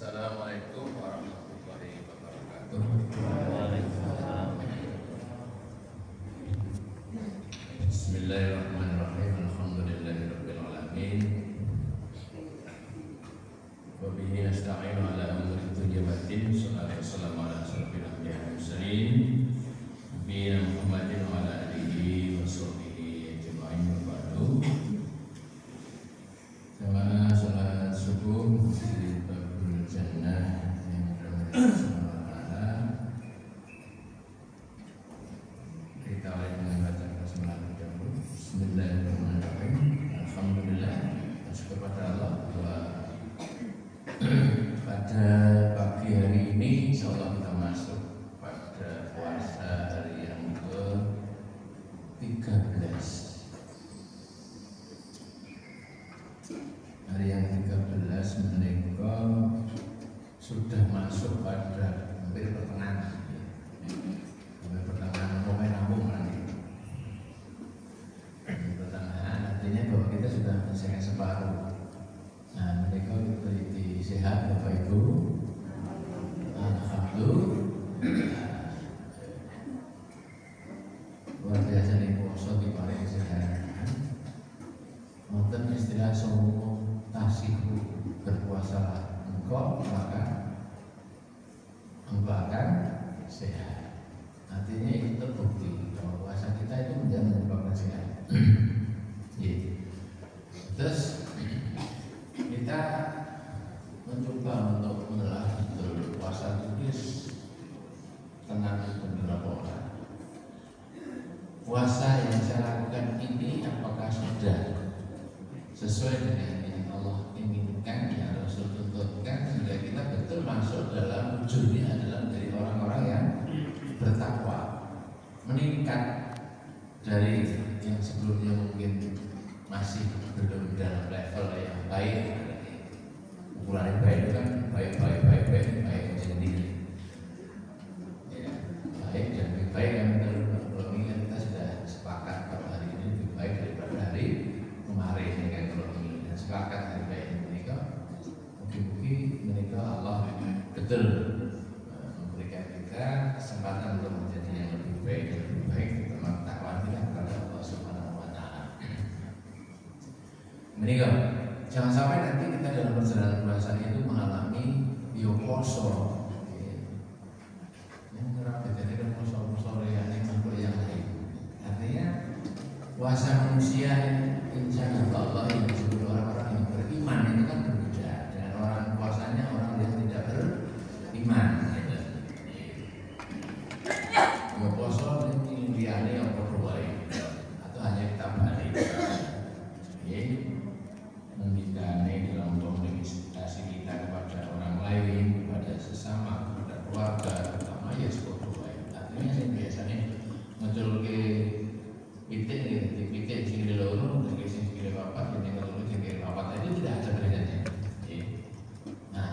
Assalamualaikum warahmatullahi wabarakatuh. Waalaikumsalam. Bismillahirrahmanirrahim. Alhamdulillahirabbil alamin. Wa bihi nasta'inu ala umuri dunya waddin. Shallallahu wasallam ala asyrofil anbiya'i wal mursalin. Nabiyina Muhammadin wa ala alihi wa sahbihi ajma'in wa ba'du. Jamaah salat subuh di Babul Jannah yang bermanfaat. Kita awali dengan bacaan basmalah dahulu. Bismillahirrahmanirrahim. Alhamdulillah, syukur pada Allah bahwa pada pagi hari ini insyaallah kita masuk pada puasa hari yang ke-13. Hari yang 13 menika sudah masuk pada hampir pertengahan. Hampir pertengahan mau nambung nanti. Pertengahan artinya bahwa kita sudah menyelesaikan separuh. Nah, mereka diberi sehat Bapak Ibu. Alhamdulillah. Luar biasa nih puasa di paling sehat. Wonten istilah somo tasihu, berpuasalah engkau maka engkau akan sehat. Artinya itu terbukti bahwa puasa kita itu menyebabkan sehat. Terus kita mencoba untuk menelaah betul puasa itu tenang beberapa orang. Puasa yang saya lakukan ini apakah sudah sesuai dengan yang Allah inginkan, yang Rasul tuntutkan, sehingga kita betul masuk dalam wujudnya adalah dari orang-orang yang bertakwa, meningkat dari yang sebelumnya mungkin masih belum dalam level yang baik. Ukuran yang baik itu kan baik sendiri. Ya, baik dan lebih baik yang belum ingat kita sudah sepakat pada hari ini lebih baik daripada hari kemarin dengan ekonomi, dan sepakat hari baik mereka. Mungkin mereka Allah betul memberikan kita kesempatan untuk menjadi yang lebih baik terutama takwa kita kepada Allah Subhanahu wa taala. Mereka jangan sampai nanti kita dalam perjalanan puasa itu mengalami poso. Yang kerap dijadikan poso yang yang lain. Artinya puasa manusia insya Allah yang disebut orang-orang yang beriman itu kan berbeda dengan orang puasanya orang yang tidak beriman. Kalau puasa ini liane yang berbuat atau hanya kita balik, membicarakan dalam komunikasi kita kepada orang lain, kepada sesama, kepada keluarga, terutama ya sebuah. Artinya yang biasanya muncul ke pitik sing loro dari sing papat dan yang loro sing papat itu tidak ada bedanya. Nah,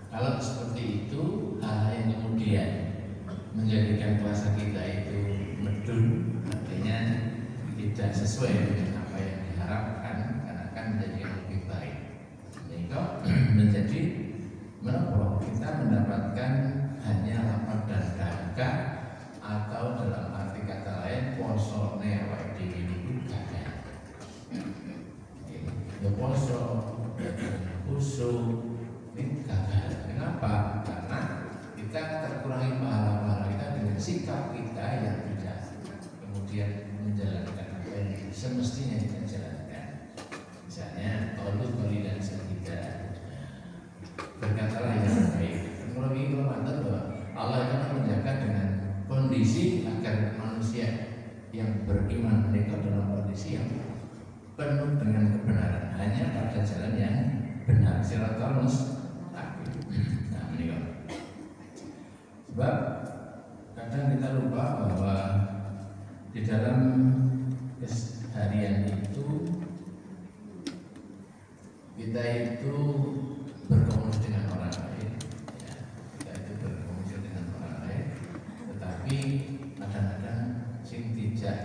kalau seperti itu hal yang kemudian menjadikan puasa kita itu medun, artinya tidak sesuai dengan apa yang diharapkan, karena akan menjadi yang lebih baik. Sehingga menjadi menopang kita mendapatkan hanya lapar dan dahaga, atau dalam arti kata lain poso awake dhewe niku gagal. Ya poso khusyuk ini gagal. Kenapa? Karena kita terkurangi pahala-pahala kita dengan sikap kita yang tidak kemudian menjalankan apa yang semestinya kita jalankan. Misalnya tolong dan sekitar berkatalah yang baik. Kalau ini Ramadan bahwa Allah akan menjaga dengan kondisi agar manusia yang beriman mereka dalam kondisi yang penuh dengan kebenaran, hanya pada jalan yang benar, siratal mustaqim. Nah, ini kan. Sebab kadang kita lupa bahwa di dalam keseharian itu kita itu berkomunikasi dengan orang lain, ya, kita itu berkomunikasi dengan orang lain, tetapi kadang-kadang sing tidak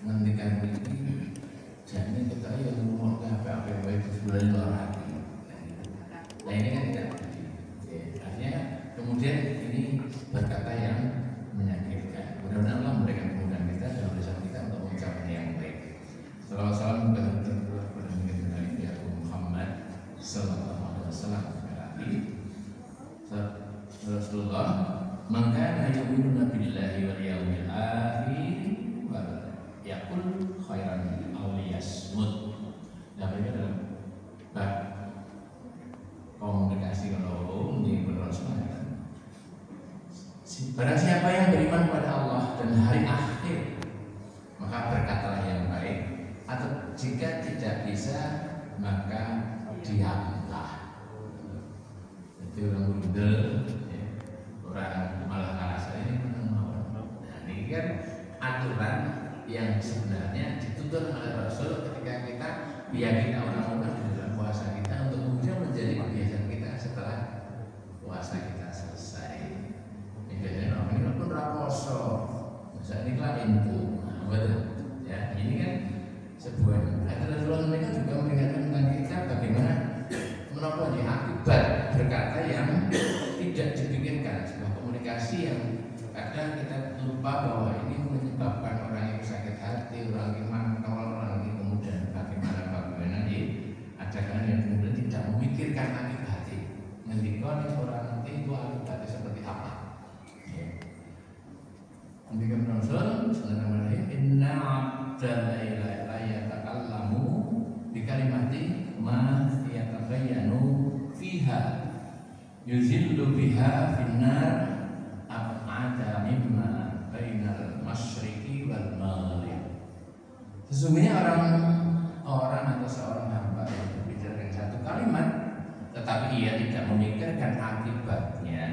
menghentikan ini, jadi kita yang ngomong apa itu sebenarnya luar hati. Nah ini kan tidak Salawat salam kepada Nabi Muhammad sallallahu alaihi wasallam. Rasulullah maka yu'minu billahi wal yawmil akhir wa yaqul khairan aw yasmut. Nah, ini adalah bab komunikasi kalau di Rasulullah. Barang siapa yang beriman kepada Allah dan hari akhir, maka berkatalah yang baik, atau jika tidak bisa maka diamlah. Itu orang bundel, ya. Orang malah alasan ini menang. Nah, ini kan aturan yang sebenarnya dituntut oleh Rasul ketika kita meyakini orang-orang di dalam puasa kita untuk kemudian menjadi kebiasaan kita setelah puasa kita selesai. Biasanya orang ini pun raposo, misalnya ini kan info, betul. Ya, ini kan sebuah aturan mereka juga mengingatkan tentang kita bagaimana menopang akibat berkata yang tidak dipikirkan, sebuah komunikasi yang kadang kita lupa bahwa ini menyebabkan orang yang sakit hati, orang yang mangkal, orang yang kemudian bagaimana ada kan yang kemudian tidak memikirkan akibatnya. Ngendikon orang nanti itu akibatnya seperti apa? Ngendikon Rasul sebenarnya inna abda la yatakallamu bi kalimati ma yatabayyanu fiha yuzillu biha finnar ab'ada mimma bainal masyriqi wal maghrib. Sesungguhnya orang atau seorang hamba yang berbicara dengan satu kalimat tetapi ia tidak memikirkan akibatnya,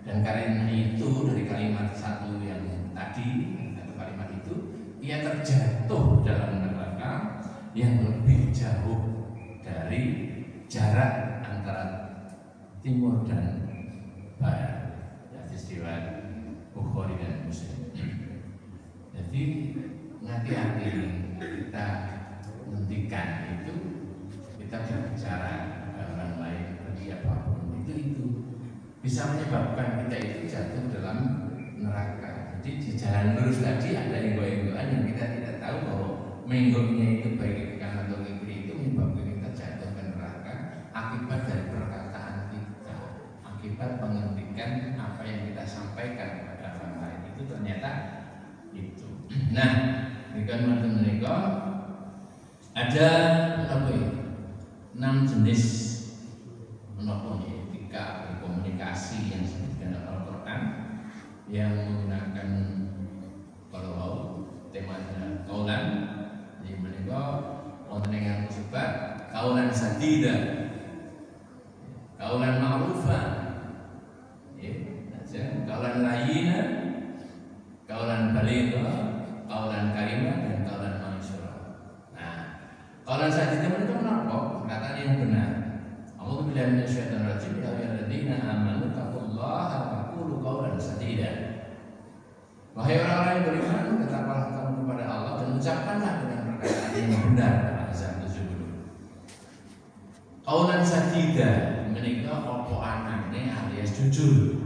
dan karena itu dari kalimat satu yang tadi atau kalimat itu ia terjatuh dalam neraka yang lebih jauh dari jarak antara timur dan barat. Istilah Bukhari dan Muslim. Jadi hati-hati kita menghentikan itu, kita berbicara orang lain bagi apapun itu bisa menyebabkan kita itu jatuh dalam neraka. Jadi di jalan lurus tadi ada ego-egoan yang kita tidak tahu bahwa menggongnya itu baik ke kanan atau ke kiri itu menyebabkan kita jatuh ke neraka akibat dari perkataan kita, akibat menghentikan apa yang kita sampaikan kepada orang lain itu ternyata itu. Nah, dengan mereka ada 6 jenis etika komunikasi yang disebutkan dalam Al-Quran yang menggunakan kalau temanya kaulan, jadi mereka wonten yang disebut kaulan sadida, kaulan ma'rufan, kaulan layina, kaulan baligha, kaulan karimah, dan kaulan masyura. Nah, kaulan sadida mereka menapa? Perkataan yang benar. A'udzu billahi minasyaitonir rajim. Ya ayyuhalladzina amanu taqullaha wa qulu qawlan sadida. Wahai orang-orang yang beriman, tetaplah kamu kepada Allah dan ucapkanlah dengan perkataan yang benar. Azan 70. Qawlan sadida menika apa anane alias jujur.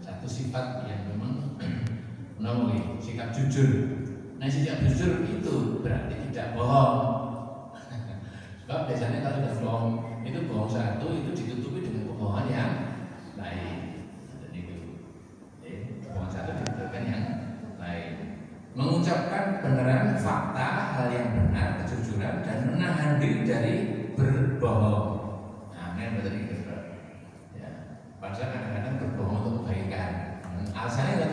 Satu sifat yang memang menawi sikap jujur. Nah, sikap jujur itu berarti tidak bohong. Sebab biasanya kalau sudah bohong itu bohong satu itu ditutupi dengan kebohongan yang lain. Dan itu bohong satu ditutupi yang lain. Mengucapkan kebenaran, fakta, hal yang benar, kejujuran, dan menahan diri dari berbohong. Nah, ini betul itu. Ya, padahal kadang-kadang berbohong untuk kebaikan. Alasannya kan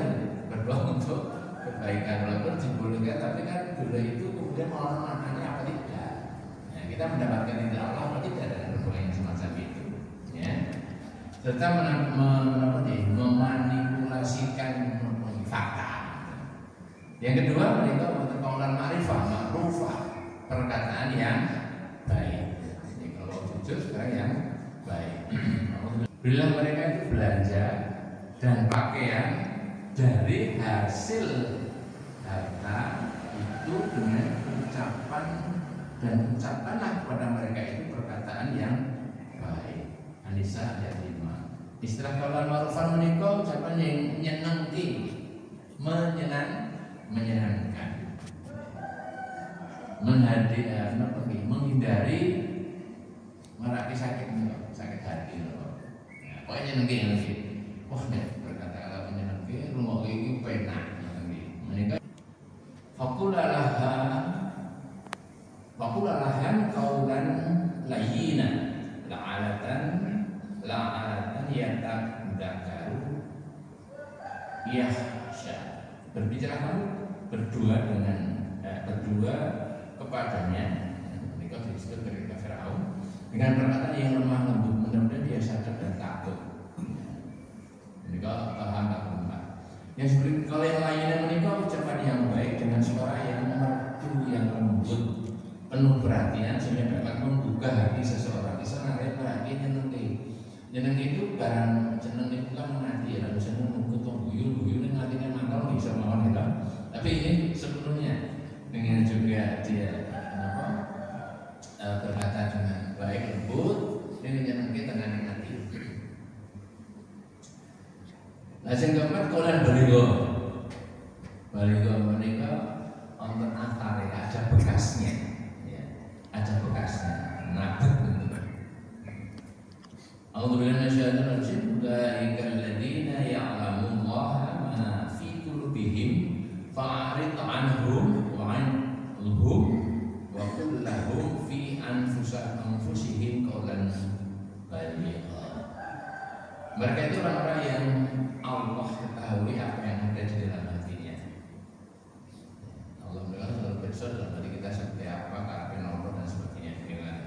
berbohong untuk kebaikan, walaupun dibolehkan, tapi kan boleh itu kemudian malah maknanya apa tidak? Nah, kita mendapatkan ridha Allah apa tidak dari berbohong yang semacam itu? Ya, serta memanipulasikan fakta. Yang kedua, mereka untuk kaulan ma'rifah, ma'rufah, perkataan yang baik. Jadi kalau jujur sekarang yang baik. Bila mereka itu belanja dan pakaian dari hasil harta itu dengan ucapan, dan ucapkanlah kepada mereka itu perkataan yang baik. An-Nisa ayat 5. Istilah kaulan ma'rufan menika ucapan yang menyenangkan. menghindari meraki sakit hati. Pokoknya nyenengke. Wah nek berkata kalau nyenengke rumah iki penak nyenengke. Menika Fakulahan kaulan layyina la'alatan yatadakaru yahsya. Berbicara kamu berdua kepadanya. Mereka disebut ketika Firaun dengan perkataan yang lemah lembut, mudah-mudahan dia sadar dan takut. Mereka paham tak benar. Yang seperti kalau yang lainnya menikah ucapan yang baik dengan suara yang merdu yang lembut, penuh perhatian sehingga dapat menggugah hati seseorang. Istilahnya perhatian nyeneng itu barang seneng itu kan menghati ya, seneng mengkutung guyu hatinya mantel bisa mawon itu. Tapi ini sebelumnya dengan juga dia berkata dengan baik lembut, ini nyeneng kita dengan hati. Nah, yang keempat kaulan baligo menikah untuk antara ada bekasnya, ya, ada bekasnya, nabut. Alhamdulillah nasyaitanir rajim. Ulaika alladziina ya'lamullaha ma fi qulubihim fa'rid 'anhum wa'anhum wa qul lahum fi anfusihim qawlan baligha. Mereka itu orang-orang yang Allah ketahui apa yang ada di dalam hatinya. Allah selalu bersuara dalam hati kita seperti apa, kapan Allah dan sebagainya.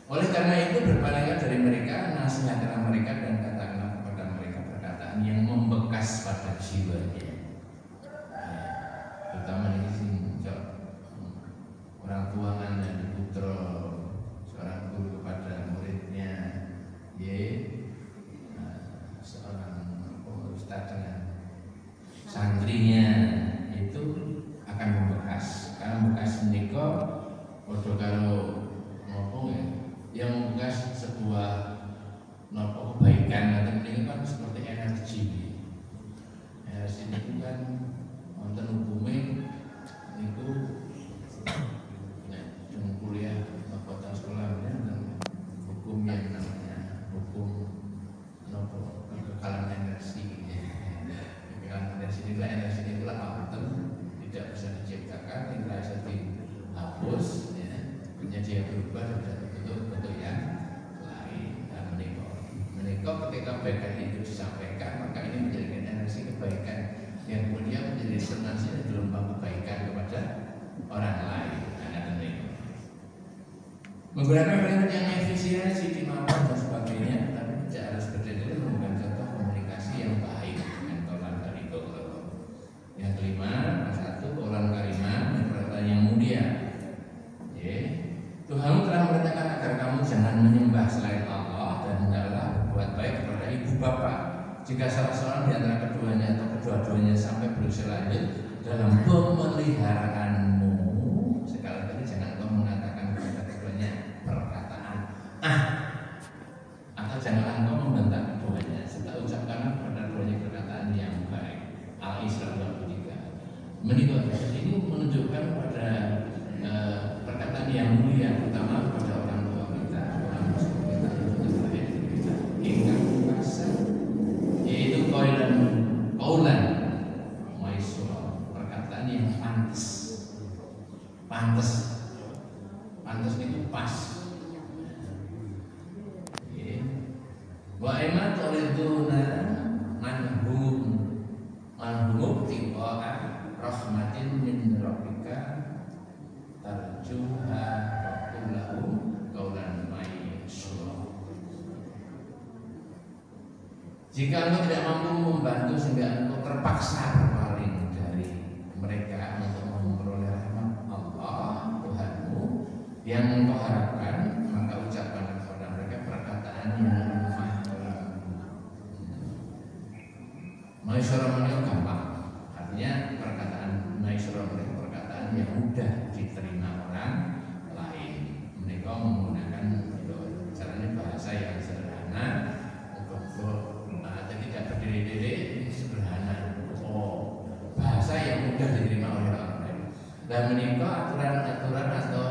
Oleh karena itu berpalinglah dari mereka, nasihatlah mereka dan katakanlah kepada mereka perkataan yang membekas pada jiwanya. Terutama ini sih orang tua dan putra seorang guru kepada muridnya, seorang ustaz dengan santrinya itu akan membekas. Karena bekas menikah, kalau ngomong ya, yang membekas sebuah kebaikan atau ini kan seperti energi. Energi itu kan wonten hukume niku dengan kuliah atau sekolah dan hukum yang namanya hukum kekekalan energi. Kekekalan energi itulah apa tidak bisa diciptakan, tidak bisa dihapus, punya dia berubah dan bentuk yang lain. Dan menikah ketika kebaikan itu disampaikan, maka ini menjadikan energi kebaikan yang kemudian menjadi resonansi dan gelombang kebaikan kepada orang lain. Menggunakan kalimat yang efisiensi, dimampu dan sebagainya, tapi tidak harus berdiri menggunakan contoh komunikasi yang baik dengan kaulan karimah. Yang kelima, satu kaulan karimah perkataan yang mulia. Tuhan telah memerintahkan agar kamu jangan menyembah selain Allah dan hendaklah berbuat baik kepada ibu bapak. Jika salah seorang di antara keduanya atau kedua-duanya sampai berusia lanjut dalam pemeliharaanmu, sekali lagi jangan kau mengatakan kepada keduanya perkataan atau janganlah kau membentak keduanya, serta ucapkanlah kepada keduanya perkataan yang baik. Al-Isra 23. Menikah ini menunjukkan pada perkataan yang mulia, terutama kepada orang tua kita, orang muslim kita, ingkang kasar, yaitu kaulan maisura, perkataan yang pantas itu pas. Wa iman turiduna manhum tiqa'a rahmatin min rabbika tarjuha wa kullahu qaulan maisura. Jika engkau tidak mampu membantu sehingga engkau terpaksa berpaling dari mereka untuk memperoleh rahmat Allah Tuhanmu yang engkau harapkan, maka ucapkan kepada mereka perkataan yang lemah maisura. Menikah gampang, artinya perkataan maisura mereka perkataan yang mudah diterima orang lain. Mereka menggunakan caranya bahasa yang sederhana, tidak berdiri-diri, sederhana. Bahasa yang mudah diterima oleh orang lain. Dan menikah aturan-aturan atau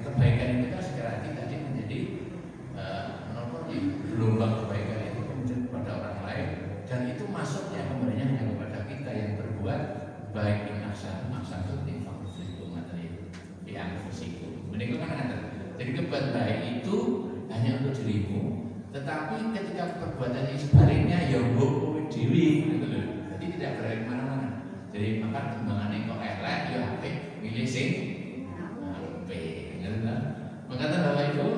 kebaikan itu kan sekali lagi tadi menjadi gelombang kebaikan itu kemudian kepada orang lain, dan itu masuknya kembalinya hanya kepada kita yang berbuat baik. Maksud itu materi yang fisiku. Ini kan ada. Jadi kebuat baik itu hanya untuk dirimu, tetapi ketika perbuatan ini sebaliknya ya mbok dewi gitu loh. Jadi tidak berada di mana-mana. Jadi maka kembangannya kok elek ya apik milih sing apik. Gitu kan. Maka Bapak Ibu,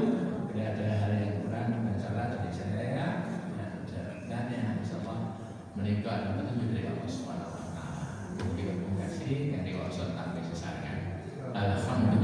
tidak ada hal yang kurang dan salah dari saya. Dan ya insyaallah menikah adalah petunjuk dari Allah Subhanahu wa taala. Terima kasih dari Allah sampai selesai. Alhamdulillah.